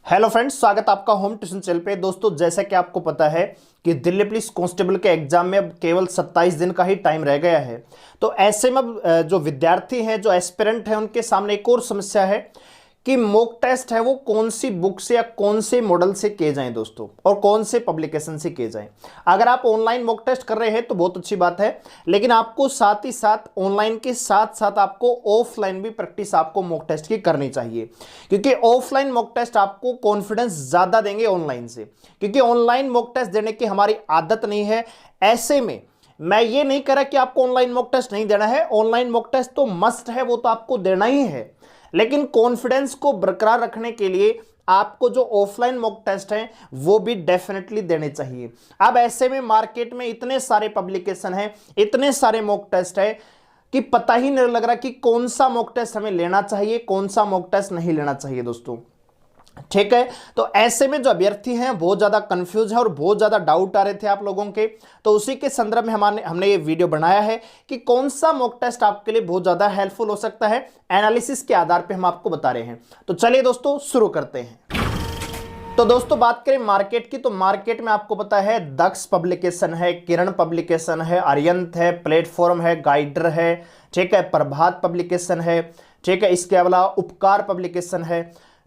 Hello friends, स्वागत आपका home tuition channel पे। दोस्तों, जैसा कि आपको पता है कि दिल्ली पुलिस कांस्टेबल के एग्जाम में अब केवल 27 दिन का ही टाइम रह गया है। तो ऐसे में अब जो विद्यार्थी हैं, जो एस्पिरेंट हैं, उनके सामने एक और समस्या है कि मॉक टेस्ट है वो कौन सी बुक से या कौन से मॉडल से किए जाएं दोस्तों, और कौन से पब्लिकेशन से किए जाएं। अगर आप ऑनलाइन मॉक टेस्ट कर रहे हैं तो बहुत अच्छी बात है, लेकिन आपको साथ ही साथ ऑनलाइन के साथ साथ आपको ऑफलाइन भी प्रैक्टिस आपको मॉक टेस्ट की करनी चाहिए, क्योंकि ऑफलाइन मॉक टेस्ट आपको कॉन्फिडेंस ज्यादा देंगे ऑनलाइन से, क्योंकि ऑनलाइन मॉक टेस्ट देने की हमारी आदत नहीं है। ऐसे में मैं ये नहीं कह रहा कि आपको ऑनलाइन मॉक टेस्ट नहीं देना है, ऑनलाइन मॉक टेस्ट तो मस्ट है, वो तो आपको देना ही है, लेकिन कॉन्फिडेंस को बरकरार रखने के लिए आपको जो ऑफलाइन मॉक टेस्ट हैं वो भी डेफिनेटली देने चाहिए। अब ऐसे में मार्केट में इतने सारे पब्लिकेशन हैं, इतने सारे मॉक टेस्ट है कि पता ही नहीं लग रहा कि कौन सा मॉक टेस्ट हमें लेना चाहिए, कौन सा मॉक टेस्ट नहीं लेना चाहिए दोस्तों। ठीक है, तो ऐसे में जो अभ्यर्थी हैं बहुत ज्यादा कंफ्यूज है और बहुत ज्यादा डाउट आ रहे थे आप लोगों के, तो उसी के संदर्भ में हमने ये वीडियो बनाया है कि कौन सा मॉक टेस्ट आपके लिए बहुत ज्यादा हेल्पफुल हो सकता है। एनालिसिस के आधार पे हम आपको बता रहे हैं। तो चलिए दोस्तों शुरू करते हैं। तो दोस्तों, बात करें मार्केट की, तो मार्केट में आपको पता है दक्ष पब्लिकेशन है, किरण पब्लिकेशन है, आर्यंत है, प्लेटफॉर्म है, गाइडर है, ठीक है, प्रभात पब्लिकेशन है, ठीक है, इसके अलावा उपकार पब्लिकेशन है,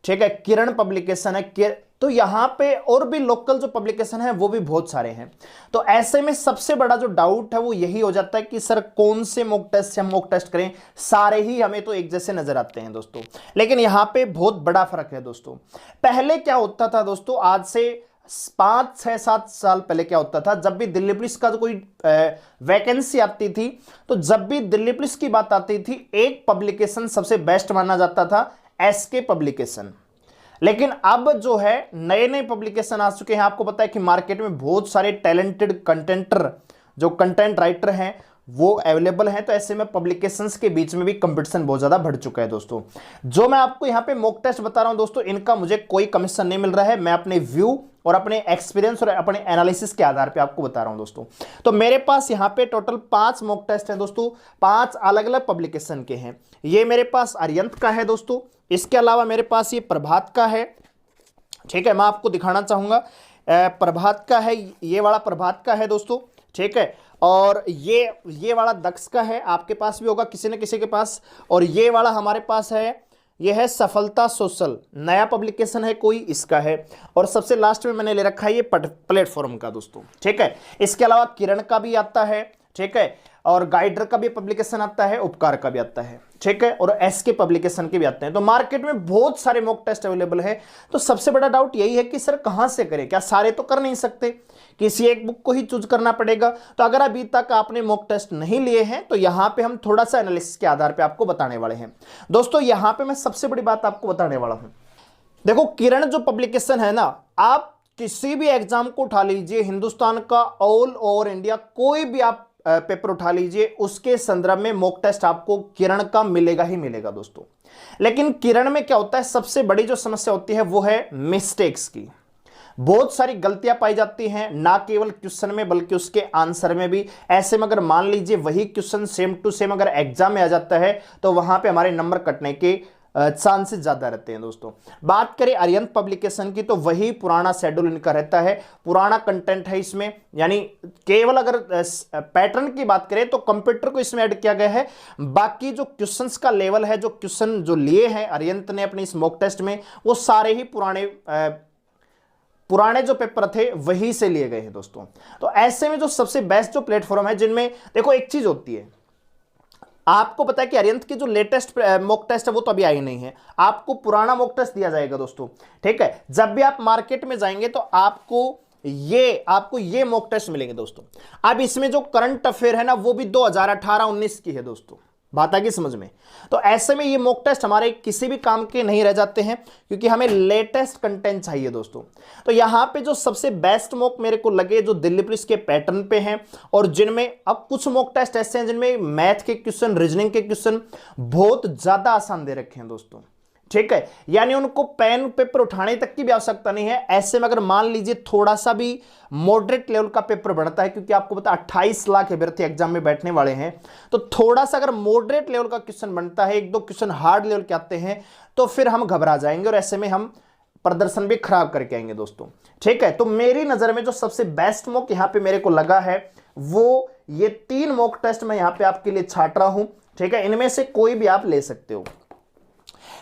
ठीक है, किरण पब्लिकेशन है। तो यहां पे और भी लोकल जो पब्लिकेशन है वो भी बहुत सारे हैं। तो ऐसे में सबसे बड़ा जो डाउट है वो यही हो जाता है कि सर कौन से मॉक टेस्ट से हम मॉक टेस्ट करें। सारे ही हमें तो एक जैसे नजर आते हैं दोस्तों, लेकिन यहां पे बहुत बड़ा फर्क है दोस्तों। पहले क्या होता था दोस्तों, आज से 5-6-7 साल पहले क्या होता था, जब भी दिल्ली पुलिस का जो कोई वैकेंसी आती थी, तो जब भी दिल्ली पुलिस की बात आती थी, एक पब्लिकेशन सबसे बेस्ट माना जाता था, एसके पब्लिकेशन। लेकिन अब जो है नए नए पब्लिकेशन आ चुके हैं। आपको पता है कि मार्केट में बहुत सारे टैलेंटेड कंटेंटर, जो कंटेंट राइटर हैं, वो अवेलेबल हैं। तो ऐसे में पब्लिकेशंस के बीच में भी कंपटीशन बहुत ज्यादा बढ़ चुका है दोस्तों। जो मैं आपको यहां पे मॉक टेस्ट बता रहा हूं दोस्तों, इनका मुझे कोई कमीशन नहीं मिल रहा है। मैं अपने व्यू और अपने एक्सपीरियंस और अपने एनालिसिस के आधार पे आपको बता रहा हूं दोस्तों। तो मेरे पास यहां पे टोटल 5 मॉक टेस्ट हैं दोस्तों, 5 अलग अलग पब्लिकेशन के हैं। ये मेरे पास आर्यंत का है दोस्तों, इसके अलावा मेरे पास ये प्रभात का है, ठीक है, मैं आपको दिखाना चाहूंगा। प्रभात का है, ये वाला प्रभात का है दोस्तों, ठीक है, और ये वाला दक्ष का है, आपके पास भी होगा किसी न किसी के पास। और ये वाला हमारे पास है, ये है सफलता सोशल, नया पब्लिकेशन है कोई, इसका है। और सबसे लास्ट में मैंने ले रखा है ये प्लेटफॉर्म का दोस्तों, ठीक है। इसके अलावा किरण का भी आता है, ठीक है, और गाइडर का भी पब्लिकेशन आता है, उपकार का भी आता है, ठीक है, और एसके पब्लिकेशन के भी आते हैं। तो मार्केट में बहुत सारे मॉक टेस्ट अवेलेबल है। तो सबसे बड़ा डाउट यही है कि सर कहां से करें, क्या सारे तो कर नहीं सकते, किसी एक बुक को ही चूज करना पड़ेगा। तो अगर अभी तक आपने मॉक टेस्ट नहीं लिए हैं तो यहां पे हम थोड़ा सा एनालिसिस के आधार पे आपको बताने वाले हैं दोस्तों। यहां पे मैं सबसे बड़ी बात आपको बताने वाला हूं। देखो, किरण जो पब्लिकेशन है ना, आप किसी भी एग्जाम को उठा लीजिए, हिंदुस्तान का, ऑल ओवर इंडिया, कोई भी आप पेपर उठा लीजिए, उसके संदर्भ में मॉक टेस्ट आपको किरण का मिलेगा ही मिलेगा दोस्तों। लेकिन किरण में क्या होता है, सबसे बड़ी जो समस्या होती है वो है मिस्टेक्स की। बहुत सारी गलतियां पाई जाती हैं, ना केवल क्वेश्चन में बल्कि उसके आंसर में भी। ऐसे में अगर मान लीजिए वही क्वेश्चन सेम टू सेम अगर एग्जाम में आ जाता है तो वहां पे हमारे नंबर कटने के चांसेस ज्यादा रहते हैं दोस्तों। बात करें आर्यंत पब्लिकेशन की, तो वही पुराना शेड्यूल इनका रहता है, पुराना कंटेंट है इसमें। यानी केवल अगर पैटर्न की बात करें तो कंप्यूटर को इसमें ऐड किया गया है, बाकी जो क्वेश्चंस का लेवल है, जो क्वेश्चन जो लिए हैं आर्यंत ने अपने इस मॉक टेस्ट में, वो सारे ही पुराने जो पेपर थे वही से लिए गए हैं दोस्तों। तो ऐसे में जो सबसे बेस्ट जो प्लेटफॉर्म है, जिनमें देखो एक चीज होती है, आपको पता है कि आर्यंत की जो लेटेस्ट मॉक टेस्ट है वो तो अभी आई नहीं है, आपको पुराना मॉक टेस्ट दिया जाएगा दोस्तों, ठीक है। जब भी आप मार्केट में जाएंगे तो आपको ये मॉक टेस्ट मिलेंगे दोस्तों। अब इसमें जो करंट अफेयर है ना, वो भी 2018-19 की है दोस्तों, बात आ गई समझ में। तो ऐसे में ये मॉक टेस्ट हमारे किसी भी काम के नहीं रह जाते हैं, क्योंकि हमें लेटेस्ट कंटेंट चाहिए दोस्तों। तो यहां पे जो सबसे बेस्ट मॉक मेरे को लगे, जो दिल्ली पुलिस के पैटर्न पे हैं, और जिनमें अब कुछ मॉक टेस्ट ऐसे हैं जिनमें मैथ के क्वेश्चन, रीजनिंग के क्वेश्चन बहुत ज्यादा आसान दे रखे हैं दोस्तों, ठीक है। यानी उनको पेन पेपर उठाने तक की भी आवश्यकता नहीं है। ऐसे में अगर मान लीजिए थोड़ा सा भी मॉडरेट लेवल का पेपर बनता है, क्योंकि आपको पता 28 लाख अभ्यर्थी एग्जाम में बैठने वाले हैं, तो थोड़ा सा अगर मॉडरेट लेवल का क्वेश्चन बनता है, 1-2 क्वेश्चन हार्ड लेवल के आते हैं, तो फिर हम घबरा जाएंगे और ऐसे में हम प्रदर्शन भी खराब करके आएंगे दोस्तों। ठीक है, तो मेरी नजर में जो सबसे बेस्ट मॉक यहां पे मेरे को लगा है वो ये 3 मॉक टेस्ट मैं यहां पे आपके लिए छाट रहा हूं। ठीक है, इनमें से कोई भी आप ले सकते हो।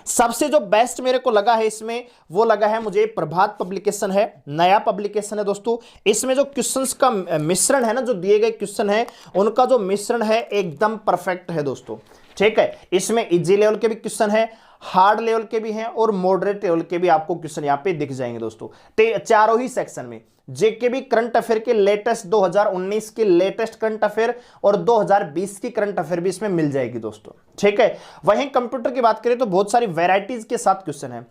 सबसे जो बेस्ट मेरे को लगा है इसमें वो लगा है मुझे प्रभात पब्लिकेशन है, नया पब्लिकेशन है दोस्तों। इसमें जो क्वेश्चंस का मिश्रण है ना, जो दिए गए क्वेश्चन है उनका जो मिश्रण है एकदम परफेक्ट है दोस्तों। ठीक है, इसमें इजी लेवल के भी क्वेश्चन है, हार्ड लेवल के भी हैं और मॉडरेट लेवल के भी आपको क्वेश्चन यहां पे दिख जाएंगे दोस्तों। चारों ही सेक्शन में जेके भी करंट अफेयर के लेटेस्ट 2019 के लेटेस्ट करंट अफेयर और 2020 की करंट अफेयर भी इसमें मिल जाएगी दोस्तों। ठीक है, वहीं कंप्यूटर की बात करें तो बहुत सारी वैरायटीज के साथ क्वेश्चन है।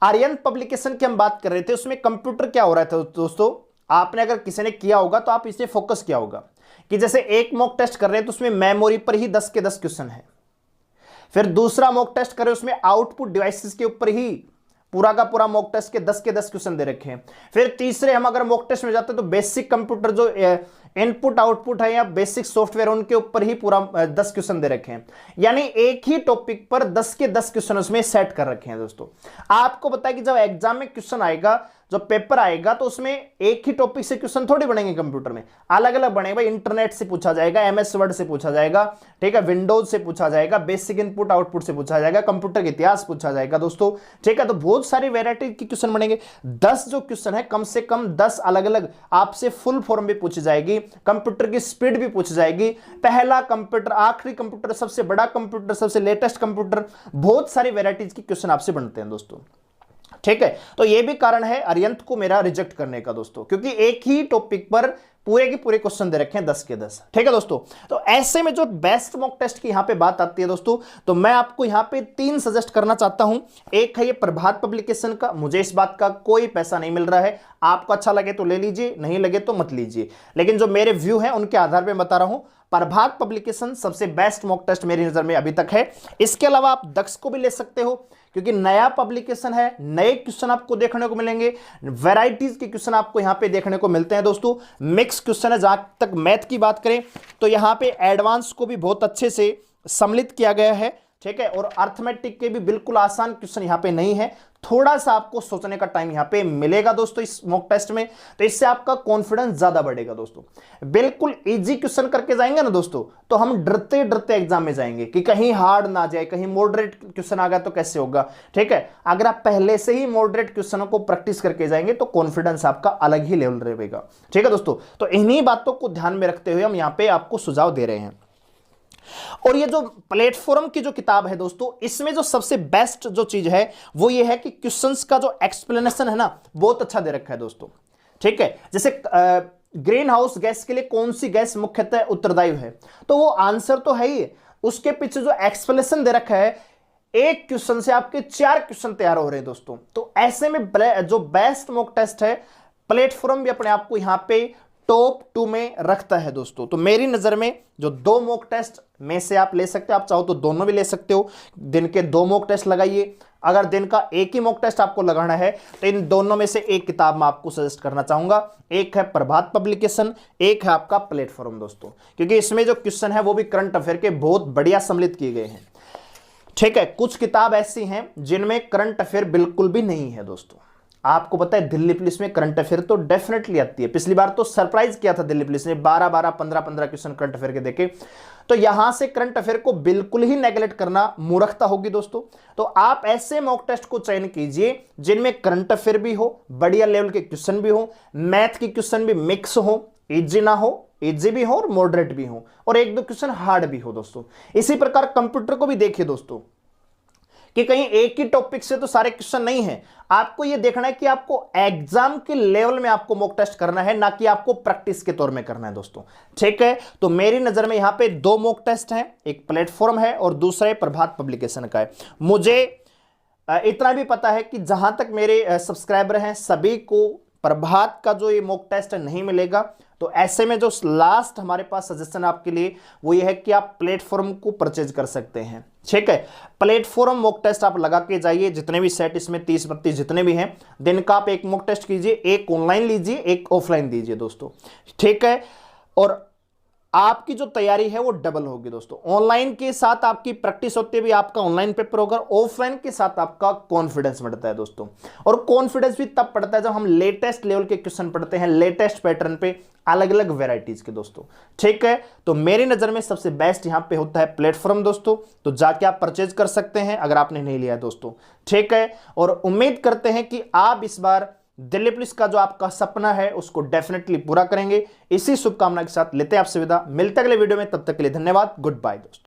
आर्यन पब्लिकेशन की हम बात कर रहे थे, उसमें कंप्यूटर क्या हो रहा था दोस्तों, आपने अगर किसी ने किया होगा तो आप इसे फोकस किया होगा कि जैसे एक मॉक टेस्ट कर रहे हैं तो उसमें मेमोरी पर ही 10 के 10 क्वेश्चन है। फिर दूसरा मॉक टेस्ट करें उसमें आउटपुट डिवाइसेस के ऊपर ही पूरा का पूरा मॉक टेस्ट के 10 के 10 क्वेश्चन दे रखे हैं। फिर तीसरे हम अगर मॉक टेस्ट में जाते हैं तो बेसिक कंप्यूटर जो इनपुट आउटपुट है या बेसिक सॉफ्टवेयर उनके ऊपर ही पूरा 10 क्वेश्चन दे रखे हैं। यानी एक ही टॉपिक पर 10 के 10 क्वेश्चन उसमें सेट कर रखे हैं दोस्तों। आपको पता है कि जब एग्जाम में क्वेश्चन आएगा, जो पेपर आएगा, तो उसमें एक ही टॉपिक से क्वेश्चन थोड़ी बनेंगे कंप्यूटर में, अलग अलग बनेंगे भाई। इंटरनेट से पूछा जाएगा, एमएस वर्ड से पूछा जाएगा, ठीक है, विंडोज से पूछा जाएगा, बेसिक इनपुट आउटपुट से पूछा जाएगा, कंप्यूटर का इतिहास पूछा जाएगा दोस्तों। ठीक है, तो बहुत सारी वेरायटी के क्वेश्चन बनेंगे। 10 जो क्वेश्चन है कम से कम 10 अलग अलग आपसे फुल फॉर्म भी पूछी जाएगी, कंप्यूटर की स्पीड भी पूछी जाएगी, पहला कंप्यूटर, आखिरी कंप्यूटर, सबसे बड़ा कंप्यूटर, सबसे लेटेस्ट कंप्यूटर, बहुत सारी वेराइटीज के क्वेश्चन आपसे बनते हैं दोस्तों। ठीक है, तो यह भी कारण है अरियंत को मेरा रिजेक्ट करने का दोस्तों, क्योंकि एक ही टॉपिक पर पूरे के पूरे क्वेश्चन दे रखे हैं 10 के 10। ठीक है दोस्तों, तो ऐसे में जो बेस्ट मॉक टेस्ट की यहां पे बात आती है दोस्तों, तो मैं आपको यहां पे 3 सजेस्ट करना चाहता हूं। एक है ये प्रभात पब्लिकेशन का, मुझे इस बात का कोई पैसा नहीं मिल रहा है, आपको अच्छा लगे तो ले लीजिए, नहीं लगे तो मत लीजिए, लेकिन जो मेरे व्यू है उनके आधार पर बता रहा हूं। प्रभात पब्लिकेशन सबसे बेस्ट मॉक टेस्ट मेरी नजर में अभी तक है। इसके अलावा आप दक्ष को भी ले सकते हो, क्योंकि नया पब्लिकेशन है, नए क्वेश्चन आपको देखने को मिलेंगे, वैरायटीज के क्वेश्चन आपको यहां पे देखने को मिलते हैं दोस्तों। मिक्स क्वेश्चन है। जहां तक मैथ की बात करें तो यहां पे एडवांस को भी बहुत अच्छे से सम्मिलित किया गया है। ठीक है, और अर्थमेटिक के भी बिल्कुल आसान क्वेश्चन यहां पे नहीं है, थोड़ा सा आपको सोचने का टाइम यहां पे मिलेगा दोस्तों इस मॉक टेस्ट में, तो इससे आपका कॉन्फिडेंस ज्यादा बढ़ेगा दोस्तों। बिल्कुल इजी क्वेश्चन करके जाएंगे ना दोस्तों, तो हम डरते डरते एग्जाम में जाएंगे कि कहीं हार्ड ना जाए, कहीं मॉडरेट क्वेश्चन आ गया तो कैसे होगा। ठीक है, अगर आप पहले से ही मॉडरेट क्वेश्चनों को प्रैक्टिस करके जाएंगे तो कॉन्फिडेंस आपका अलग ही लेवल रहेगा। ठीक है दोस्तों, तो इन्हीं बातों को ध्यान में रखते हुए हम यहां पे आपको सुझाव दे रहे हैं। और ये जो प्लेटफॉर्म की जो किताब है दोस्तों, इसमें जो सबसे बेस्ट जो चीज है वो ये है कि क्वेश्चंस का जो एक्सप्लेनेशन है ना, बहुत अच्छा दे रखा है दोस्तों। ठीक है, जैसे ग्रीन हाउस गैस के लिए कौन सी गैस मुख्यतः उत्तरदायी है, तो वो आंसर तो है ही, उसके पीछे जो एक्सप्लेनेशन दे रखा है, एक क्वेश्चन से आपके 4 क्वेश्चन तैयार हो रहे हैं दोस्तों। तो ऐसे में जो बेस्ट मॉक टेस्ट है, प्लेटफॉर्म भी अपने आप को यहां पे टॉप 2 में रखता है दोस्तों। तो मेरी नजर में जो 2 मॉक टेस्ट में से आप ले सकते हो, आप चाहो तो दोनों भी ले सकते हो, दिन के 2 मॉक टेस्ट लगाइए। अगर दिन का एक ही मॉक टेस्ट आपको लगाना है तो इन दोनों में से एक किताब मैं आपको सजेस्ट करना चाहूंगा। एक है प्रभात पब्लिकेशन, एक है आपका प्लेटफॉर्म दोस्तों, क्योंकि इसमें जो क्वेश्चन है वो भी करंट अफेयर के बहुत बढ़िया सम्मिलित किए गए हैं। ठीक है, कुछ किताब ऐसी हैं जिनमें करंट अफेयर बिल्कुल भी नहीं है दोस्तों। आपको पता है दिल्ली पुलिस में करंट अफेयर तो डेफिनेटली आती है, पिछली बार तो सरप्राइज किया था दिल्ली पुलिस ने, 12-12, 15-15 क्वेश्चन करंट अफेयर के देखे। तो यहां से करंट अफेयर को बिल्कुल ही नेगलेक्ट करना मूर्खता होगी दोस्तों। तो आप ऐसे मॉक टेस्ट को चयन कीजिए जिनमें करंट अफेयर भी हो, बढ़िया लेवल के क्वेश्चन भी हो, मैथ के क्वेश्चन भी मिक्स हो, इजी ना हो, इजी भी हो और मॉडरेट भी हो, और 1-2 क्वेश्चन हार्ड भी हो दोस्तों। इसी प्रकार कंप्यूटर को भी देखिए दोस्तों कि कहीं एक ही टॉपिक से तो सारे क्वेश्चन नहीं है। आपको यह देखना है कि आपको एग्जाम के लेवल में आपको मॉक टेस्ट करना है, ना कि आपको प्रैक्टिस के तौर में करना है दोस्तों। ठीक है, तो मेरी नजर में यहां पे 2 मॉक टेस्ट हैं, एक प्लेटफॉर्म है और दूसरा प्रभात पब्लिकेशन का है। मुझे इतना भी पता है कि जहां तक मेरे सब्सक्राइबर हैं सभी को प्रभात का जो ये मॉक टेस्ट नहीं मिलेगा। तो ऐसे में जो लास्ट हमारे पास सजेशन आपके लिए वो ये है कि आप प्लेटफॉर्म को परचेज कर सकते हैं। ठीक है, प्लेटफॉर्म मॉक टेस्ट आप लगा के जाइए, जितने भी सेट इसमें 30-32 जितने भी हैं, दिन का आप एक मॉक टेस्ट कीजिए, एक ऑनलाइन लीजिए, एक ऑफलाइन दीजिए दोस्तों। ठीक है, और आपकी जो तैयारी है वो डबल होगी दोस्तों। ऑनलाइन के साथ आपकी प्रैक्टिस होती है भी, आपका ऑनलाइन पेपर होगा, ऑफलाइन के साथ आपका कॉन्फिडेंस बढ़ता है दोस्तों। और कॉन्फिडेंस भी तब बढ़ता है जब हम लेटेस्ट लेवल के क्वेश्चन पढ़ते हैं, लेटेस्ट पैटर्न पे, अलग अलग वेराइटीज के दोस्तों। ठीक है, तो मेरी नजर में सबसे बेस्ट यहां पे होता है प्लेटफॉर्म दोस्तों, तो जाके आप परचेज कर सकते हैं अगर आपने नहीं लिया है दोस्तों। ठीक है, और उम्मीद करते हैं कि आप इस बार दिल्ली पुलिस का जो आपका सपना है उसको डेफिनेटली पूरा करेंगे। इसी शुभकामना के साथ लेते हैं आपसे विदा, मिलते अगले वीडियो में, तब तक के लिए धन्यवाद, गुड बाय दोस्तों।